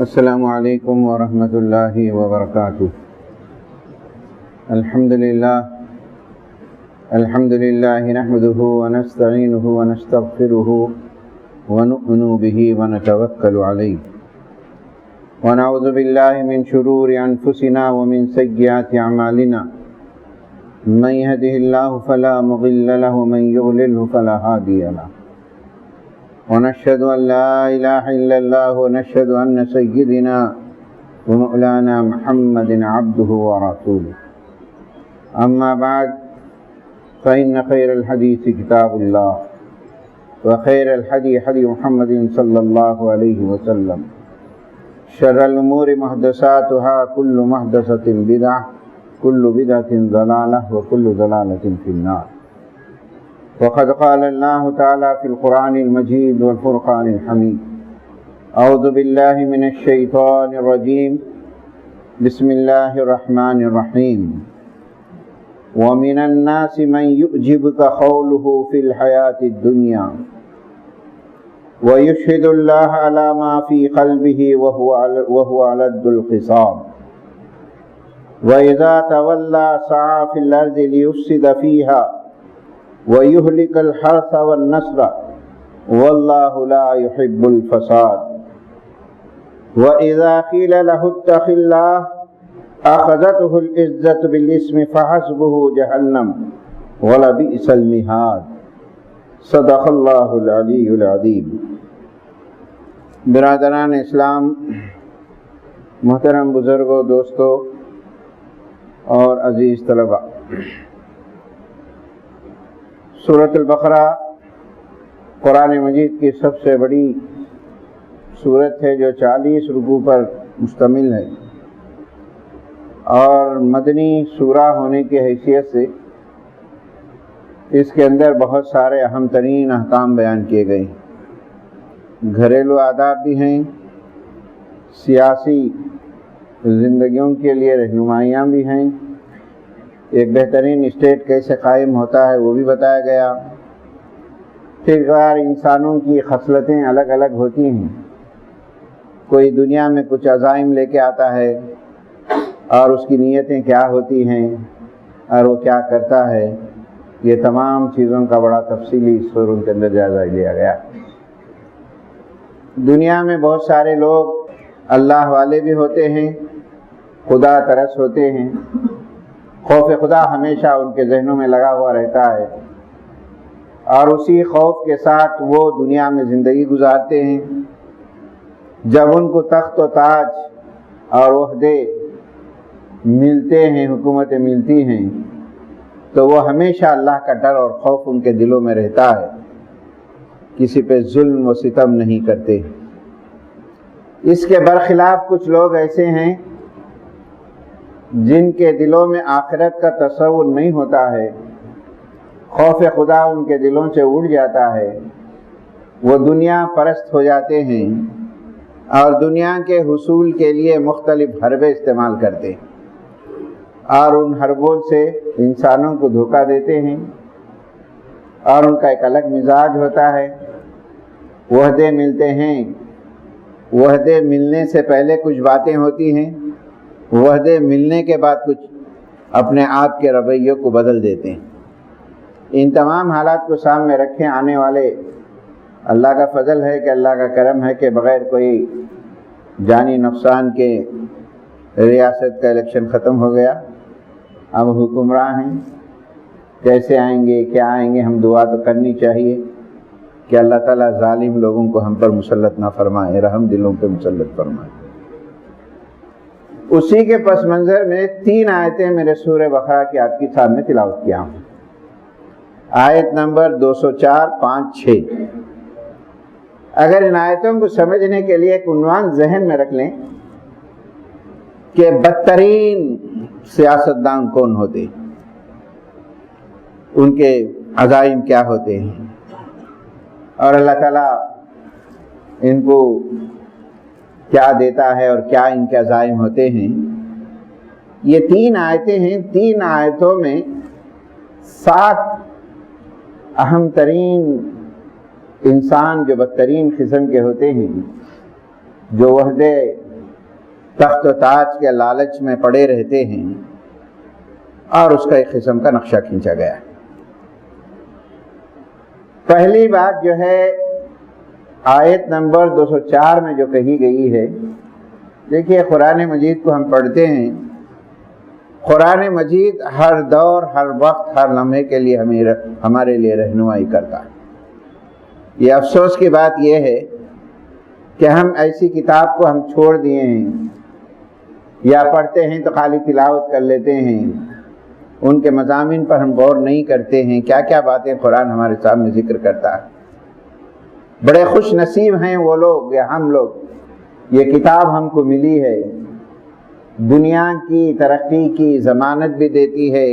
السلام علیکم ورحمۃ اللہ وبرکاتہ۔ الحمد للہ نحمده ونستعینه ونستغفره ونؤمن به ونتوکل علیہ ونعوذ باللہ من شرور انفسنا ومن سیئات اعمالنا من يهده اللہ فلا مضل له ومن يضلل فلا هادی له ونشهد أن لا إله إلا الله ونشهد أن سيدنا ومولانا محمد عبده ورسوله أما بعد فإن خير الحديث كتاب الله وخير الهدي هدي محمد صلى الله عليه وسلم شر الأمور محدثاتها كل محدثة بدعة كل بدعة ضلالة وكل ضلالة في النار۔ وقد قال الله تعالى في القرآن المجيد والفرقان الحميد أعوذ بالله من الشيطان الرجيم بسم الله الرحمن الرحيم ومن الناس من يعجبك قوله في الحياة الدنيا ويشهد الله على ما في قلبه وهو ألد الخصام وإذا تولى سعى في الأرض ليفسد فيها وَيُهْلِكَ الْحَرْثَ وَالنَّسْلَ وَاللَّهُ لَا يُحِبُّ الْفَسَادَ وَإِذَا قِيلَ لَهُ اتَّقِ اللَّهَ أَخَذَتْهُ الْعِزَّةُ بِالْإِثْمِ فَحَسْبُهُ جَهَنَّمُ وَلَبِئْسَ الْمِهَادُ صدق اللہ العلی العظیم۔ برادران اسلام، محترم بزرگوں، دوستوں اور عزیز طلباء، سورۃ البقرہ قرآن مجید کی سب سے بڑی سورت ہے جو 40 رکوع پر مشتمل ہے، اور مدنی سورہ ہونے کی حیثیت سے اس کے اندر بہت سارے اہم ترین احکام بیان کیے گئے ہیں۔ گھریلو آداب بھی ہیں، سیاسی زندگیوں کے لیے رہنمائیاں بھی ہیں، ایک بہترین اسٹیٹ کیسے قائم ہوتا ہے وہ بھی بتایا گیا۔ پھر انسانوں کی خصلتیں الگ الگ ہوتی ہیں، کوئی دنیا میں کچھ عزائم لے کے آتا ہے اور اس کی نیتیں کیا ہوتی ہیں اور وہ کیا کرتا ہے، یہ تمام چیزوں کا بڑا تفصیلی اس سورہ کے اندر جائزہ لیا گیا۔ دنیا میں بہت سارے لوگ اللہ والے بھی ہوتے ہیں، خدا ترس ہوتے ہیں، خوف خدا ہمیشہ ان کے ذہنوں میں لگا ہوا رہتا ہے، اور اسی خوف کے ساتھ وہ دنیا میں زندگی گزارتے ہیں۔ جب ان کو تخت و تاج اور عہدے ملتے ہیں، حکومتیں ملتی ہیں، تو وہ ہمیشہ اللہ کا ڈر اور خوف ان کے دلوں میں رہتا ہے، کسی پہ ظلم و ستم نہیں کرتے۔ اس کے برخلاف کچھ لوگ ایسے ہیں جن کے دلوں میں آخرت کا تصور نہیں ہوتا ہے، خوف خدا ان کے دلوں سے اڑ جاتا ہے، وہ دنیا پرست ہو جاتے ہیں اور دنیا کے حصول کے لیے مختلف حربے استعمال کرتے ہیں، اور ان حربوں سے انسانوں کو دھوکہ دیتے ہیں، اور ان کا ایک الگ مزاج ہوتا ہے۔ وعدے ملتے ہیں، وعدے ملنے سے پہلے کچھ باتیں ہوتی ہیں، وعدے ملنے کے بعد کچھ اپنے آپ کے رویوں کو بدل دیتے ہیں۔ ان تمام حالات کو سامنے رکھے آنے والے اللہ کا فضل ہے کہ اللہ کا کرم ہے کہ بغیر کوئی جانی نقصان کے ریاست کا الیکشن ختم ہو گیا۔ اب حکمراں ہیں، کیسے آئیں گے، کیا آئیں گے، ہم دعا تو کرنی چاہیے کہ اللہ تعالیٰ ظالم لوگوں کو ہم پر مسلط نہ فرمائے، رحم دلوں پہ مسلط فرمائے۔ اسی کے پس منظر میں 3 آیتیں میرے سورہ بقرہ کی آپ کی سامنے تلاوت کیا ہوں۔ آیت نمبر 204، 5، 6۔ اگر ان آیتوں کو سمجھنے کے لیے ایک عنوان ذہن میں رکھ لیں کہ بدترین سیاستدان کون ہوتے، ان کے عزائم کیا ہوتے ہیں، اور اللہ تعالیٰ ان کو کیا دیتا ہے اور کیا ان کے عزائم ہوتے ہیں، یہ 3 آیتیں ہیں۔ 3 آیتوں میں 7 اہم ترین انسان جو بدترین قسم کے ہوتے ہیں، جو وحدے تخت و تاج کے لالچ میں پڑے رہتے ہیں اور اس کا ایک قسم کا نقشہ کھینچا گیا ہے۔ پہلی بات جو ہے آیت نمبر 204 میں جو کہی گئی ہے، دیکھیے قرآن مجید کو ہم پڑھتے ہیں، قرآن مجید ہر دور، ہر وقت، ہر لمحے کے لیے ہمارے لیے رہنمائی کرتا ہے۔ یہ افسوس کی بات یہ ہے کہ ہم ایسی کتاب کو ہم چھوڑ دیے ہیں، یا پڑھتے ہیں تو خالی تلاوت کر لیتے ہیں، ان کے مضامین پر ہم غور نہیں کرتے ہیں، کیا کیا باتیں قرآن ہمارے سامنے ذکر کرتا ہے۔ بڑے خوش نصیب ہیں وہ لوگ یا ہم لوگ، یہ کتاب ہم کو ملی ہے، دنیا کی ترقی کی ضمانت بھی دیتی ہے،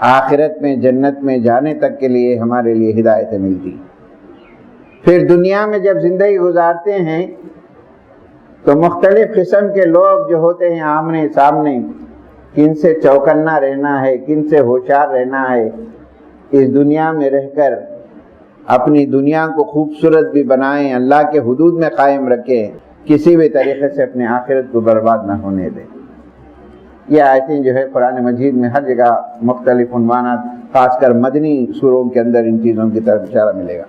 آخرت میں جنت میں جانے تک کے لیے ہمارے لیے ہدایتیں ملتی۔ پھر دنیا میں جب زندگی گزارتے ہیں تو مختلف قسم کے لوگ جو ہوتے ہیں آمنے سامنے، کن سے چوکنا رہنا ہے، کن سے ہوشیار رہنا ہے، اس دنیا میں رہ کر اپنی دنیا کو خوبصورت بھی بنائیں، اللہ کے حدود میں قائم رکھیں، کسی بھی طریقے سے اپنے آخرت کو برباد نہ ہونے دیں۔ یہ آیتیں جو ہے قرآن مجید میں ہر جگہ مختلف عنوانات، خاص کر مدنی سوروں کے اندر ان چیزوں کی طرف اشارہ ملے گا۔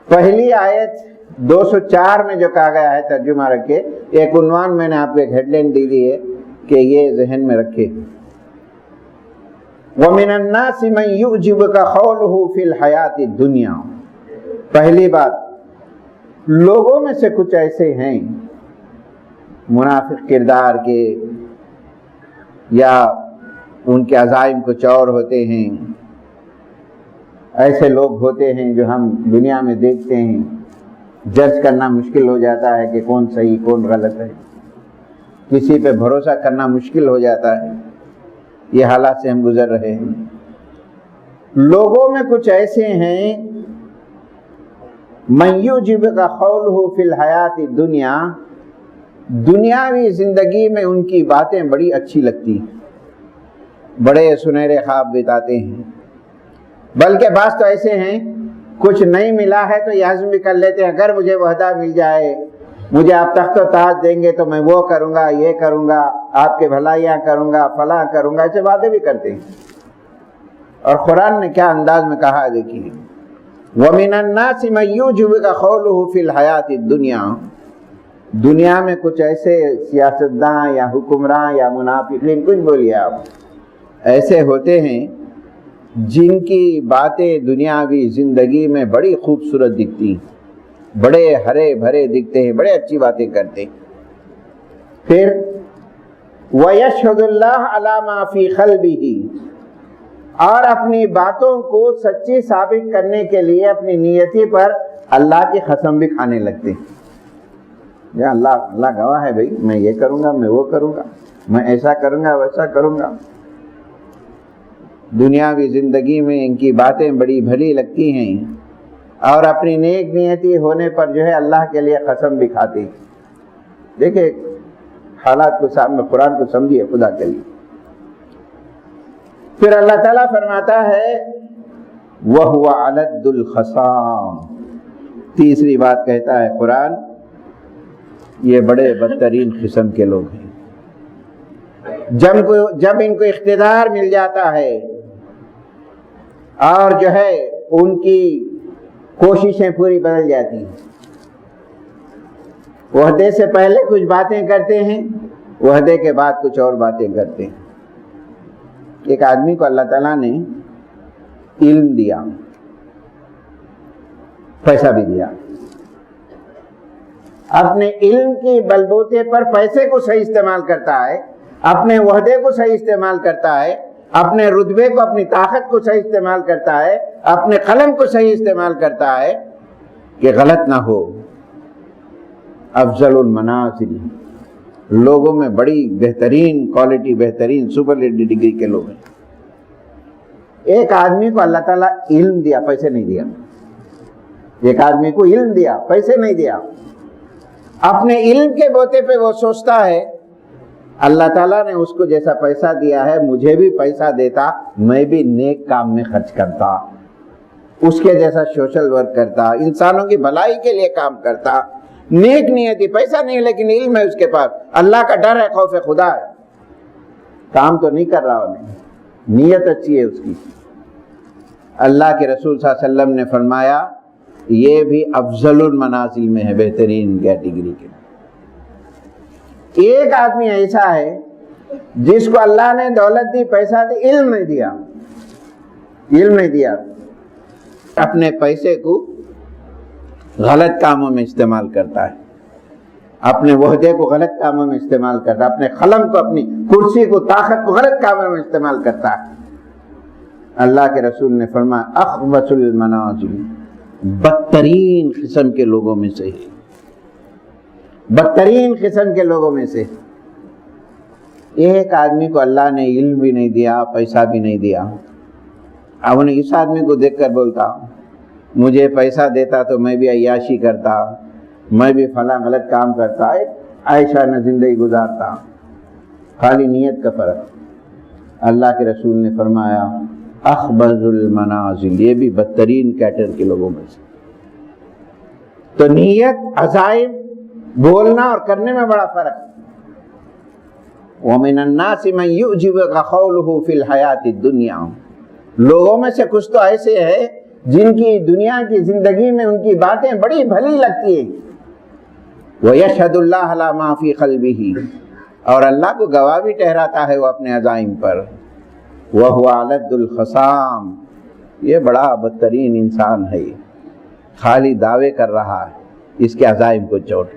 پہلی آیت 204 میں جو کہا گیا ہے، ترجمہ رکھے، ایک عنوان میں نے آپ کو ایک ہیڈ لائن دی ہے کہ یہ ذہن میں رکھے، وَمِنَ النَّاسِ مَن يُعْجِبُكَ قَوْلُهُ فِي الْحَيَاةِ الدُّنْيَا۔ پہلی بات، لوگوں میں سے کچھ ایسے ہیں منافق کردار کے، یا ان کے عزائم کچھ اور ہوتے ہیں، ایسے لوگ ہوتے ہیں جو ہم دنیا میں دیکھتے ہیں، جج کرنا مشکل ہو جاتا ہے کہ کون صحیح کون غلط ہے، کسی پہ بھروسہ کرنا مشکل ہو جاتا ہے۔ یہ حالات سے ہم گزر رہے ہیں۔ لوگوں میں کچھ ایسے ہیں مَن يُعْجِبُكَ قَوْلُهُ فِي الْحَيَاةِ الدُّنْيَا، دنیاوی زندگی میں ان کی باتیں بڑی اچھی لگتی ہیں، بڑے سنہرے خواب بتاتے ہیں، بلکہ بعض تو ایسے ہیں کچھ نہیں ملا ہے تو یہ عزم بھی کر لیتے ہیں، اگر مجھے وعدہ مل جائے، مجھے آپ تخت و تاج دیں گے تو میں وہ کروں گا، یہ کروں گا، آپ کے بھلائیاں کروں گا، فلاں کروں گا، ایسے وعدے بھی کرتے ہیں۔ اور قرآن نے کیا انداز میں کہا ہے دیکھیے، وَمِنَ النَّاسِ مَن يُعْجِبُكَ قَوْلُهُ فِي الْحَيَاةِ الدُّنْيَا، دنیا میں کچھ ایسے سیاستداں یا حکمراں یا منافقین، کچھ بولیے آپ، ایسے ہوتے ہیں جن کی باتیں دنیاوی زندگی میں بڑی خوبصورت دکھتی ہیں، بڑے ہرے بھرے دکھتے ہیں، بڑے اچھی باتیں کرتے ہیں۔ پھر وَيَشْهَدُ اللَّهَ عَلَى مَا فِي قَلْبِهِ، اور اپنی باتوں کو سچی ثابت کرنے کے لیے اپنی نیتی پر اللہ کی قسم بھی کھانے لگتے ہیں، یا اللہ گواہ ہے بھائی، میں یہ کروں گا، میں وہ کروں گا، میں ایسا کروں گا، ویسا کروں گا۔ دنیاوی زندگی میں ان کی باتیں بڑی بھلی لگتی ہیں، اور اپنی نیک نیتی ہونے پر جو ہے اللہ کے لیے قسم بھی کھاتے ہیں۔ دیکھیں حالات کو سامنے، قرآن کو سمجھیے خدا کے لیے۔ پھر اللہ تعالیٰ فرماتا ہے وَهُوَ أَلَدُّ الْخَصَامِ، تیسری بات کہتا ہے قرآن، یہ بڑے بدترین قسم کے لوگ ہیں۔ جب ان کو اقتدار مل جاتا ہے اور جو ہے ان کی کوششیں پوری بدل جاتی ہیں، وعدے سے پہلے کچھ باتیں کرتے ہیں، وعدے کے بعد کچھ اور باتیں کرتے ہیں۔ ایک آدمی کو اللہ تعالیٰ نے علم دیا، پیسہ بھی دیا، اپنے علم کی بلبوتے پر پیسے کو صحیح استعمال کرتا ہے، اپنے وعدے کو صحیح استعمال کرتا ہے، اپنے رتبے کو، اپنی طاقت کو صحیح استعمال کرتا ہے، اپنے قلم کو صحیح استعمال کرتا ہے کہ غلط نہ ہو۔ افضل المنازل، لوگوں میں بڑی بہترین کوالٹی، بہترین سپرلیٹو ڈگری کے لوگ ہیں۔ ایک آدمی کو اللہ تعالیٰ علم دیا، پیسے نہیں دیا۔ ایک آدمی کو علم دیا، پیسے نہیں دیا۔ اپنے علم کے بوتے پہ وہ سوچتا ہے اللہ تعالیٰ نے اس کو جیسا پیسہ دیا ہے، مجھے بھی پیسہ دیتا، میں بھی نیک کام میں خرچ کرتا، اس کے جیسا سوشل ورک کرتا، انسانوں کی بھلائی کے لیے کام کرتا، نیک نیت ہے، پیسہ نہیں لیکن علم ہے اس کے پاس، اللہ کا ڈر ہے، خوف خدا ہے، کام تو نہیں کر رہا انہیں، نیت اچھی ہے اس کی۔ اللہ کے رسول صلی اللہ علیہ وسلم نے فرمایا یہ بھی افضل المنازل میں ہے، بہترین کیٹیگری کے۔ ایک آدمی ایسا ہے جس کو اللہ نے دولت دی، پیسہ دی، علم نہیں دیا، علم نہیں دیا، اپنے پیسے کو غلط کاموں میں استعمال کرتا ہے، اپنے وحدے کو غلط کاموں میں استعمال کرتا ہے، اپنے قلم کو، اپنی کرسی کو، طاقت کو غلط کاموں میں استعمال کرتا ہے۔ اللہ کے رسول نے فرمایا اخبث المنازل، بدترین قسم کے لوگوں میں سے، بدترین قسم کے لوگوں میں سے۔ ایک آدمی کو اللہ نے علم بھی نہیں دیا، پیسہ بھی نہیں دیا، اب انہیں اس آدمی کو دیکھ کر بولتا مجھے پیسہ دیتا تو میں بھی عیاشی کرتا، میں بھی فلاں غلط کام کرتا، عائشانہ زندگی گزارتا، خالی نیت کا فرق۔ اللہ کے رسول نے فرمایا اخبث المنازل، یہ بھی بدترین کیٹر کے لوگوں میں سے۔ تو نیت، عزائم، بولنا اور کرنے میں بڑا فرق۔ وَمِنَ النَّاسِ مَن يُعْجِبُكَ قَوْلُهُ فِي الْحَيَاةِ الدُّنْيَا، لوگوں میں سے کچھ تو ایسے ہیں جن کی دنیا کی زندگی میں ان کی باتیں بڑی بھلی لگتی ہیں، وَيَشْهَدُ اللَّهَ عَلَى مَا فِي قَلْبِهِ، اور اللہ کو گواہ بھی ٹھہراتا ہے وہ اپنے عزائم پر، وَهُوَ أَلَدُّ الْخَصَامِ، یہ بڑا بدترین انسان ہے، خالی دعوے کر رہا ہے، اس کے عزائم کو چوٹ۔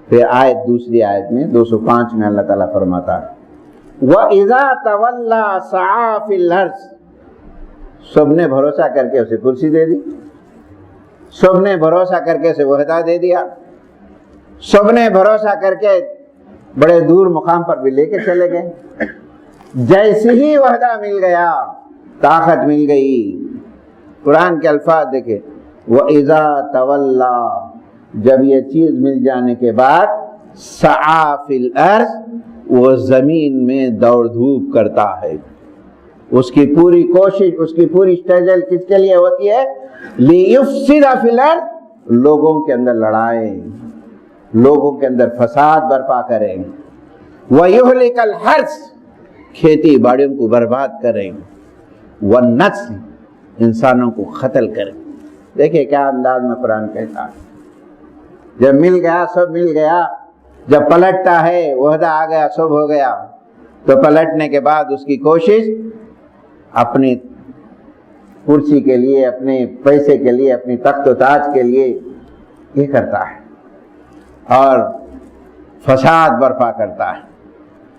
پھر آیت، دوسری آیت میں 205 میں اللہ تعالیٰ فرماتا ہے وَإِذَا تَوَلَّى سَعَى فِي الْأَرْضِ، سب نے بھروسہ کر کے اسے کرسی دے دی، سب نے بھروسہ کر کے اسے وحدہ دے دیا، سب نے بھروسہ کر کے بڑے دور مقام پر بھی لے کے چلے گئے، جیسے ہی وحدہ مل گیا، طاقت مل گئی، قرآن کے الفاظ دیکھیں وَإِذَا تَوَلَّى، جب یہ چیز مل جانے کے بعد سعی فی الارض، وہ زمین میں دوڑ دھوپ کرتا ہے، اس کی پوری کوشش، اس کی پوری اسٹرگل کس کے لیے ہوتی ہے؟ لیفسد فی الارض، لوگوں کے اندر لڑائیں، لوگوں کے اندر فساد برپا کریں، ویہلک الحرث، کھیتی باڑیوں کو برباد کریں، والنسل، انسانوں کو قتل کریں۔ دیکھیں کیا انداز میں قرآن کہتا ہے، جب مل گیا سب مل گیا، جب پلٹتا ہے وحدہ آ گیا سب ہو گیا، تو پلٹنے کے بعد اس کی کوشش اپنی کرسی کے لیے، اپنے پیسے کے لیے، اپنی تخت و تاج کے لیے یہ کرتا ہے اور فساد برپا کرتا ہے،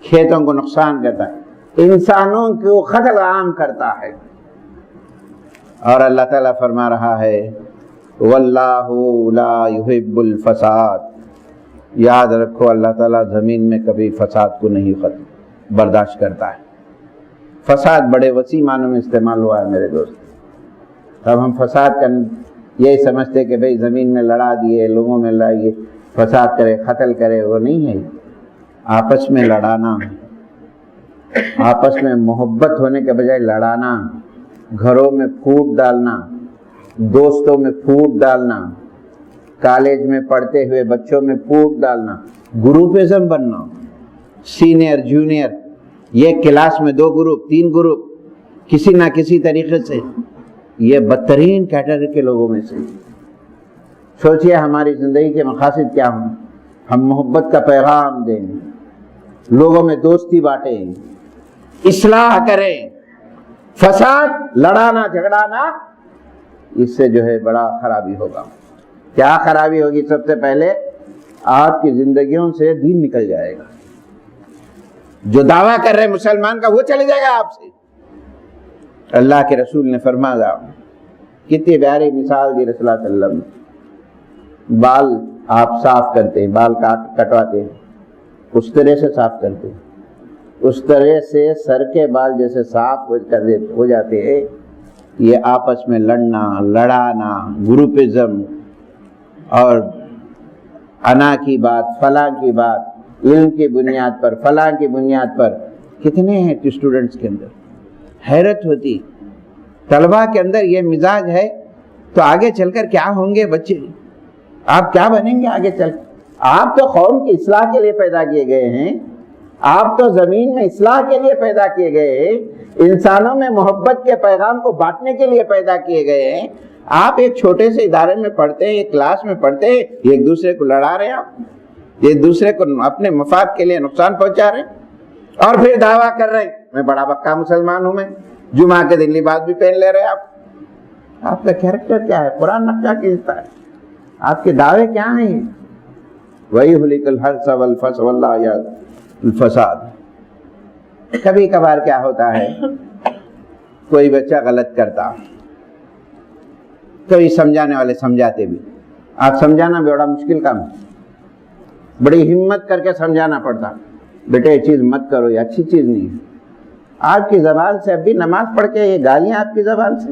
کھیتوں کو نقصان کرتا ہے، انسانوں کو قتل عام کرتا ہے۔ اور اللہ تعالیٰ فرما رہا ہے واللہ لا يحب الفساد، یاد رکھو اللہ تعالیٰ زمین میں کبھی فساد کو نہیں برداشت کرتا ہے۔ فساد بڑے وسیع معنوں میں استعمال ہوا ہے میرے دوست، اب ہم فساد کا یہی سمجھتے کہ بھئی زمین میں لڑا دیے، لوگوں میں لڑائیے، فساد کرے، قتل کرے، وہ نہیں ہے۔ آپس میں لڑانا، آپس میں محبت ہونے کے بجائے لڑانا، گھروں میں پھوٹ ڈالنا، دوستوں میں پھوٹ ڈالنا، کالج میں پڑھتے ہوئے بچوں میں پھوٹ ڈالنا، گروپزم بننا، سینئر جونیئر، یہ کلاس میں 2 گروپ 3 گروپ، کسی نہ کسی طریقے سے، یہ بدترین کیٹیگری کے لوگوں میں سے۔ سوچئے ہماری زندگی کے مقاصد کیا ہوں، ہم محبت کا پیغام دیں، لوگوں میں دوستی بانٹیں، اصلاح کریں، فساد، لڑانا جھگڑانا، اس سے جو ہے بڑا خرابی ہوگا۔ کیا خرابی ہوگی؟ سب سے پہلے آپ کی زندگیوں سے دین نکل جائے گا، جو دعویٰ کر رہے مسلمان کا وہ چلے جائے گا آپ سے۔ اللہ کے رسول نے فرمایا، کتنی پیاری مثال دی رسول اللہ صلی اللہ علیہ وسلم، بال آپ صاف کرتے ہیں، بال کٹواتے ہیں، اس طرح سے صاف کرتے ہیں، اس طرح سے سر کے بال جیسے صاف ہو جاتے ہیں۔ یہ آپس میں لڑنا، لڑانا، گروپزم اور انا کی بات، فلاں کی بات، علم کی بنیاد پر، فلاں کی بنیاد پر، کتنے ہیں اسٹوڈنٹس کے اندر، حیرت ہوتی۔ طلباء کے اندر یہ مزاج ہے تو آگے چل کر کیا ہوں گے بچے؟ آپ کیا بنیں گے آگے چل؟ آپ تو قوم کی اصلاح کے لیے پیدا کیے گئے ہیں، آپ تو زمین میں اصلاح کے لیے پیدا کیے گئے ہیں، انسانوں میں محبت کے پیغام کو بانٹنے کے لیے پیدا کیے گئے ہیں۔ آپ ایک چھوٹے سے ادارے میں پڑھتے ہیں، ایک کلاس میں پڑھتے ہیں، ایک دوسرے کو لڑا رہے ہیں، آپ ایک دوسرے کو اپنے مفاد کے لیے نقصان پہنچا رہے ہیں، اور پھر دعویٰ کر رہے ہیں میں بڑا پکا مسلمان ہوں، میں جمعہ کے دن لباس بھی پہن لے رہے ہیں۔ آپ کا کیریکٹر کیا ہے؟ قرآن نقشہ کھینچتا ہے، آپ کے دعوے کیا ہیں؟ وَيُهْلِكُ الْحَرْثَ وَالْفَصْلَ وَاللَّهُ يَعْلَمُ الْفَسَادَ۔ کبھی کبھار کیا ہوتا ہے، کوئی بچہ غلط کرتا، کبھی سمجھانے والے سمجھاتے بھی، آپ سمجھانا بھی بڑا مشکل کام ہے، بڑی ہمت کر کے سمجھانا پڑتا، بیٹے یہ چیز مت کرو، یہ اچھی چیز نہیں ہے۔ آپ کی زبان سے اب بھی نماز پڑھ کے یہ گالیاں آپ کی زبان سے،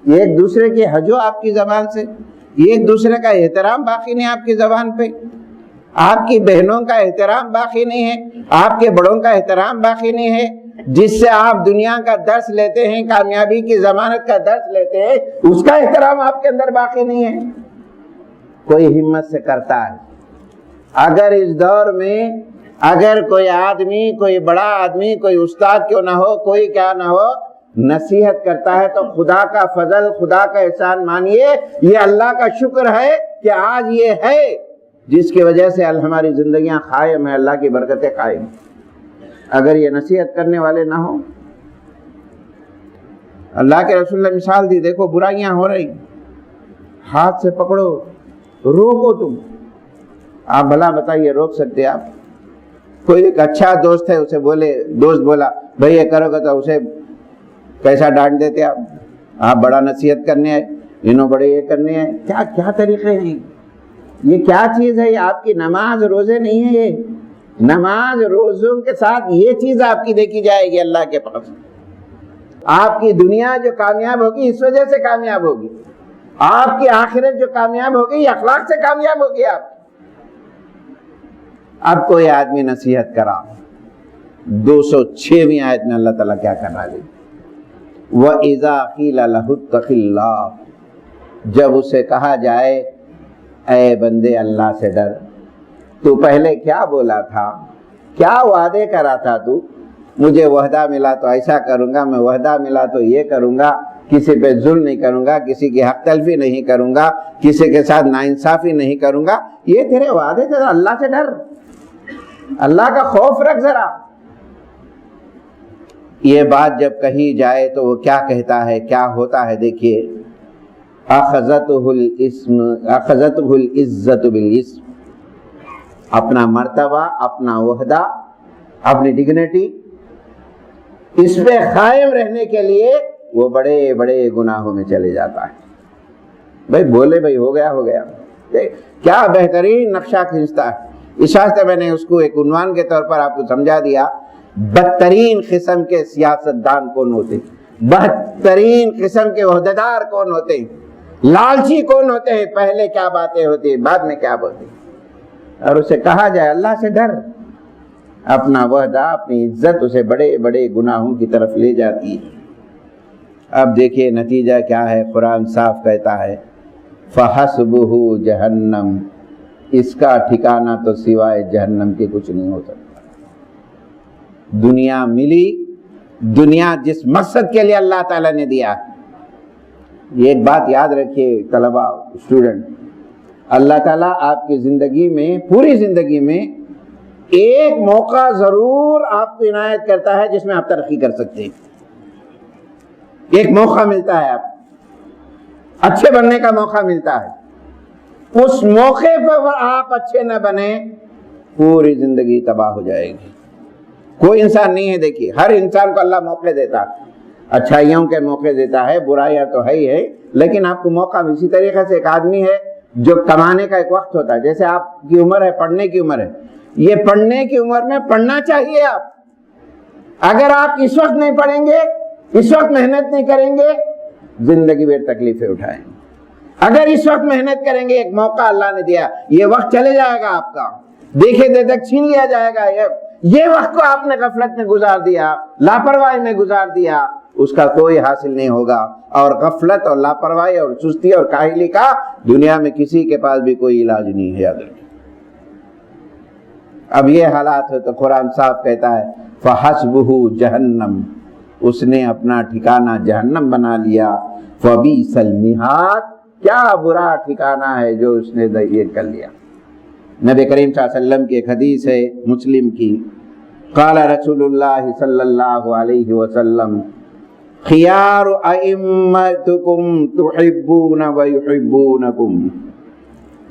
یہ ایک دوسرے کی حجو آپ کی زبان سے، یہ ایک دوسرے کا احترام باقی نہیں آپ کی زبان پہ، آپ کی بہنوں کا احترام باقی نہیں ہے، آپ کے بڑوں کا احترام باقی نہیں ہے، جس سے آپ دنیا کا درس لیتے ہیں، کامیابی کی ضمانت کا درس لیتے ہیں، اس کا احترام آپ کے اندر باقی نہیں ہے۔ کوئی ہمت سے کرتا ہے۔ اگر اس دور میں اگر کوئی آدمی، کوئی بڑا آدمی، کوئی استاد کیوں نہ ہو، کوئی کیا نہ ہو، نصیحت کرتا ہے تو خدا کا فضل، خدا کا احسان مانیے، یہ اللہ کا شکر ہے کہ آج یہ ہے جس کی وجہ سے ہماری زندگیاں قائم ہیں، اللہ کی برکتیں قائم۔ اگر یہ نصیحت کرنے والے نہ ہوں، اللہ کے رسول نے مثال دی، دیکھو برائیاں ہو رہی، ہاتھ سے پکڑو، روکو تم۔ آپ بھلا بتائیے روک سکتے آپ؟ کوئی ایک اچھا دوست ہے، اسے بولے، دوست بولا بھائی یہ کرو گے، تو اسے کیسا ڈانٹ دیتے آپ بڑا نصیحت کرنے آئے، انہوں بڑے یہ کرنے آئے، کیا طریقے ہیں یہ؟ کیا چیز ہے یہ؟ آپ کی نماز روزے نہیں ہے، یہ نماز روزوں کے ساتھ یہ چیز آپ کی دیکھی جائے گی اللہ کے پاس۔ آپ کی دنیا جو کامیاب ہوگی اس وجہ سے کامیاب ہوگی، آپ کی آخرت جو کامیاب ہوگی یہ اخلاق سے کامیاب ہوگی۔ آپ اب کوئی آدمی نصیحت کرا، 206ویں آیت میں اللہ تعالیٰ کیا کرنا ہے؟ وَإِذَا قِيلَ لَهُ اتَّقِ اللَّهَ، جب اسے کہا جائے اے بندے اللہ سے ڈر، تو پہلے کیا بولا تھا، کیا وعدے کرا تھا تو؟ مجھے وعدہ ملا تو ایسا کروں گا، میں وعدہ ملا تو یہ کروں گا، کسی پہ ظلم نہیں کروں گا، کسی کی حق تلفی نہیں کروں گا، کسی کے ساتھ ناانصافی نہیں کروں گا، یہ تیرے وعدے تھے؟ اللہ سے ڈر، اللہ کا خوف رکھ ذرا۔ یہ بات جب کہی جائے تو وہ کیا کہتا ہے، کیا ہوتا ہے؟ دیکھیے، اخذتہ العزت بالاسم، اپنا مرتبہ، اپنا عہدہ، اپنی ڈگنیٹی، اس پہ قائم رہنے کے لیے وہ بڑے بڑے گناہوں میں چلے جاتا ہے۔ بھائی بولے بھائی ہو گیا ہو گیا، کیا بہترین نقشہ کھینچتا ہے۔ اس واسطے میں نے اس کو ایک عنوان کے طور پر آپ کو سمجھا دیا، بدترین قسم کے سیاستدان کون ہوتے ہیں، بدترین قسم کے عہدیدار کون ہوتے ہیں، لالچی کون ہوتے ہیں، پہلے کیا باتیں ہوتی ہیں، بعد میں کیا ہوتی ہیں۔ اور اسے کہا جائے اللہ سے ڈر، اپنا وعدہ، اپنی عزت اسے بڑے بڑے گناہوں کی طرف لے جاتی ہے۔ اب دیکھیے نتیجہ کیا ہے، قرآن صاف کہتا ہے فَحَسْبُهُ جَهَنَّمْ، اس کا ٹھکانہ تو سوائے جہنم کے کچھ نہیں ہو سکتا۔ دنیا ملی، دنیا جس مقصد کے لیے اللہ تعالیٰ نے دیا، یہ ایک بات یاد رکھیے طلبہ، اسٹوڈنٹ، اللہ تعالیٰ آپ کی زندگی میں، پوری زندگی میں ایک موقع ضرور آپ کو عنایت کرتا ہے جس میں آپ ترقی کر سکتے ہیں۔ ایک موقع ملتا ہے، آپ اچھے بننے کا موقع ملتا ہے، اس موقع پر آپ اچھے نہ بنے، پوری زندگی تباہ ہو جائے گی۔ کوئی انسان نہیں ہے، دیکھیے ہر انسان کو اللہ موقع دیتا ہے، اچھائیوں کے موقع دیتا ہے، برائیاں تو ہے ہی ہے، لیکن آپ کو موقع۔ اسی طریقے سے ایک آدمی ہے جو کمانے کا ایک وقت ہوتا ہے، جیسے آپ کی عمر ہے، پڑھنے کی عمر ہے، یہ پڑھنے کی عمر میں پڑھنا چاہیے آپ۔ اگر آپ اس وقت نہیں پڑھیں گے، اس وقت محنت نہیں کریں گے، زندگی بھر تکلیفیں اٹھائیں گے۔ اگر اس وقت محنت کریں گے، ایک موقع اللہ نے دیا، یہ وقت چلے جائے گا آپ کا، دیکھے دے تک چھین لیا جائے گا۔ یہ وقت کو آپ نے غفلت میں گزار دیا، لاپرواہی میں گزار دیا، اس کا کوئی حاصل نہیں ہوگا، اور غفلت اور لاپرواہی اور سستی اور کاہلی کا دنیا میں کسی کے پاس بھی کوئی علاج نہیں ہے، یاد رکھیں۔ اب یہ حالات ہے تو قرآن صاحب کہتا ہے فَحَسْبُهُ جَهَنَّمْ، اس نے اپنا ٹھکانہ جہنم بنا لیا، فَبِئْسَ الْمِہَادُ، کیا برا ٹھکانہ ہے جو اس نے یہ کر لیا۔ نبی کریم صلی اللہ علیہ وسلم کی ایک حدیث ہے مسلم کی، قال رسول اللہ صلی اللہ علیہ وسلم خیار ائمتکم تحبون ویحبونکم،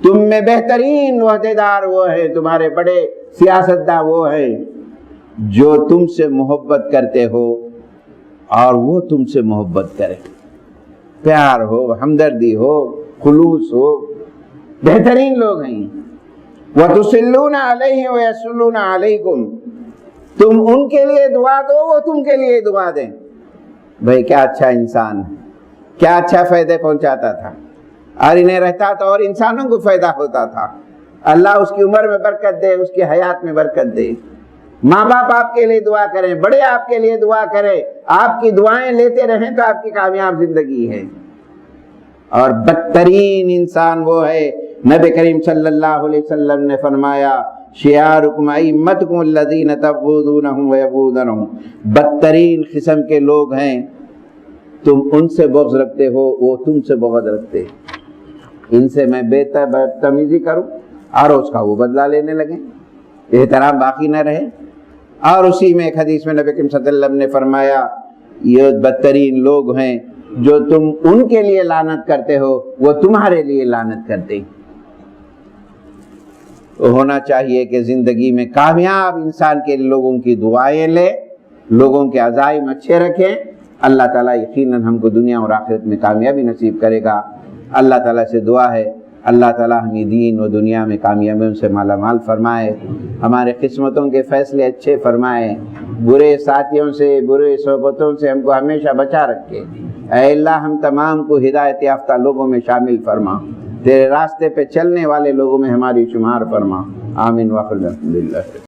تم میں بہترین عہدیدار وہ ہے، تمہارے بڑے سیاستداں وہ ہیں جو تم سے محبت کرتے ہو اور وہ تم سے محبت کرے، پیار ہو، ہمدردی ہو، خلوص ہو، بہترین لوگ ہیں۔ وَتُصِلُّونَ عَلَيْهِ وَيَصِلُّونَ عَلَيْكُمْ، تم ان کے لیے دعا دو وہ تم کے لیے دعا دیں۔ بھئی کیا اچھا انسان ہے، کیا اچھا فائدہ پہنچاتا تھا، اور انہیں رہتا تو اور انسانوں کو فائدہ ہوتا تھا۔ اللہ اس کی عمر میں برکت دے، اس کی حیات میں برکت دے۔ ماں باپ آپ کے لیے دعا کریں، بڑے آپ کے لیے دعا کریں، آپ کی دعائیں لیتے رہیں تو آپ کی کامیاب زندگی ہے۔ اور بدترین انسان وہ ہے، نبی کریم صلی اللہ علیہ وسلم نے فرمایا شیارکم ائمتکم الذین تبغضونہم ویبغضونہم، بدترین قسم کے لوگ ہیں، تم ان سے بغض رکھتے ہو وہ تم سے بغض رکھتے، ان سے میں بدتمیزی کروں اور اس کا وہ بدلہ لینے لگیں، احترام باقی نہ رہے۔ اور اسی میں ایک حدیث میں نبی کریم صلی اللہ علیہ وسلم نے فرمایا یہ بدترین لوگ ہیں جو تم ان کے لیے لعنت کرتے ہو وہ تمہارے لیے لعنت کرتے۔ ہونا چاہیے کہ زندگی میں کامیاب انسان کے لوگوں کی دعائیں لے، لوگوں کے عزائم اچھے رکھیں، اللہ تعالیٰ یقیناً ہم کو دنیا اور آخرت میں کامیابی نصیب کرے گا۔ اللہ تعالیٰ سے دعا ہے اللہ تعالیٰ ہمیں دین و دنیا میں کامیابیوں سے مالا مال فرمائے، ہمارے قسمتوں کے فیصلے اچھے فرمائے، برے ساتھیوں سے برے صحبتوں سے ہم کو ہمیشہ بچا رکھے۔ اے اللہ ہم تمام کو ہدایت یافتہ لوگوں میں شامل فرما، تیرے راستے پہ چلنے والے لوگوں میں ہماری شمار فرما، آمین۔ وآخر الحمدللہ۔